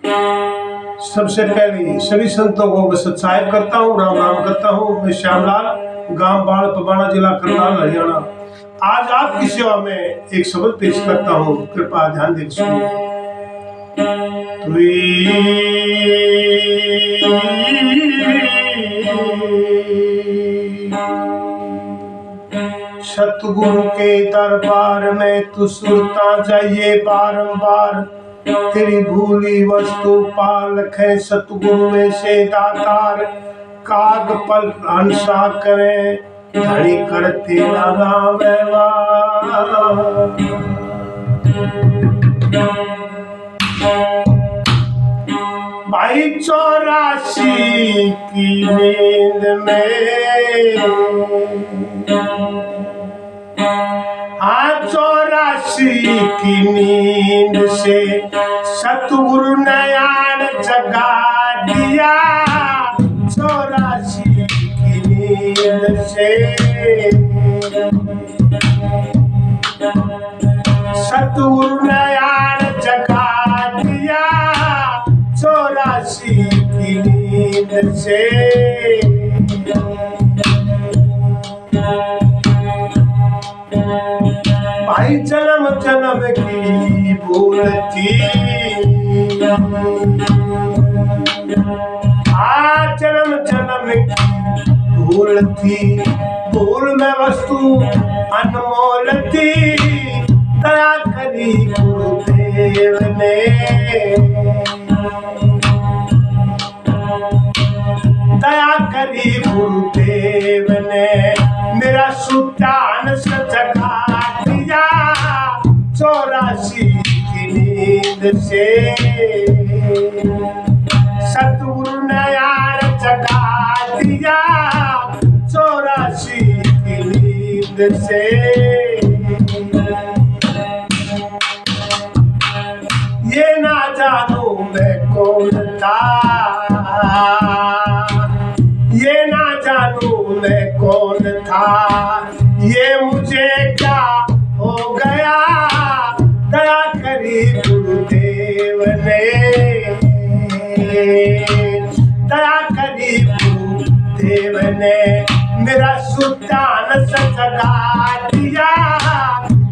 सबसे पहले सभी संतों को सत्साहिब करता हूँ, राम राम करता हूँ। मैं श्यामलाल, गांव बाड़, पबाना, जिला करनाल, हरियाणा। आज आपकी सेवा में एक शब्द पेश करता हूँ, कृपया ध्यान देकर सुनिए। सतगुरु के दरबार में तू सुरता जाइए बारंबार, तेरी भूली वस्तु पाल रखे सतगुरु में से दातार। काग पल हंसा करे धनी कर तेरा नाम भाई। 84 की नींद में, हाँ 84 की नींद से सतगुरु ने यार जगा दिया। 84 की नींद से सतगुरु ने यार जगा दिया। 84 की नींद से भाई जन्म जन्म की भूल थी, जन्म जन्म की भूल थी। भूल में वस्तु अनमोल थी, दया करी गुरुदेव ने। दया करी गुरुदेव ने मेरा सुल्तान से जगा दिया। 84 की नींद से सतगुरु ने यार जगा दिया। 84 की नींद से ये ना जानू मैं कौन था, ये ना जानू मैं कौन था, ये मुझे क्या हो गया। दया करी गुरुदेव ने, दया करी गुरुदेव ने मेरा सुल्तान से जगा दिया।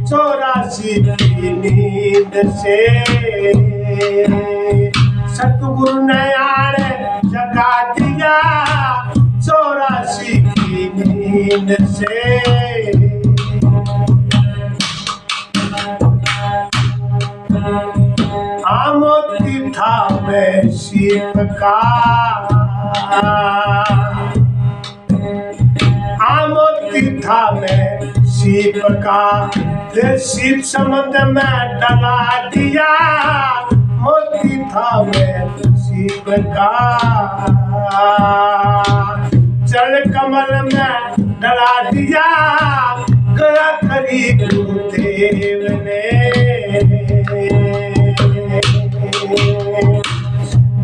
84 की नींद से सतगुरु ने यार जगा दिया। 84 की नींद से मोती था मैं सीप का, मोती था मैं सीप का, फिर सीप समुद्र में डला दिया। मोती था मैं सीप का, जल कमल में डला दिया। गया करी गुरुदेव ने,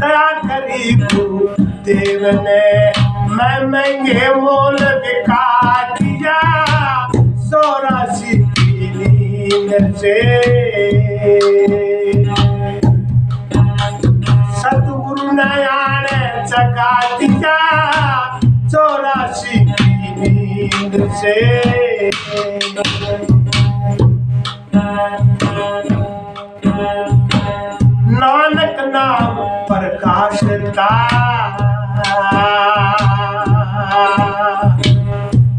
दया करी गुरुदेव ने मैं महंगे मोल बिका दिया। 84 की नींद से सतगुरु ने यार जगा दिया। 84 की नींद से नानक नाम प्रकाश था,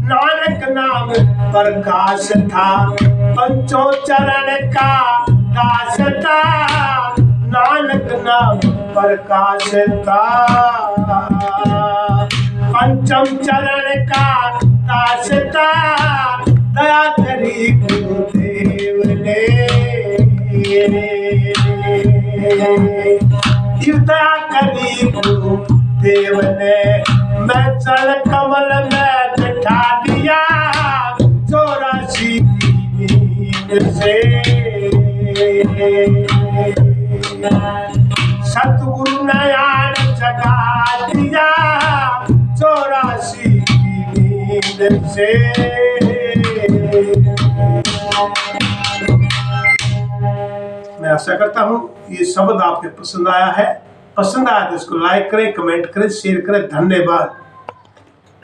नानक नाम प्रकाश था। पंचों चरण का दास था, नानक नाम प्रकाश था। पंचम चरण का दास था, दया करी गुरुदेव ने। दया करी गुरुदेव ने मैं जल कमल में बिठा दिया। 84 की नींद से सतगुरु ने यार जगा दिया। 84 की नींद से आशा करता हूँ ये शब्द आपके पसंद आया है। पसंद आया तो इसको लाइक करें, कमेंट करें, शेयर करें। धन्यवाद।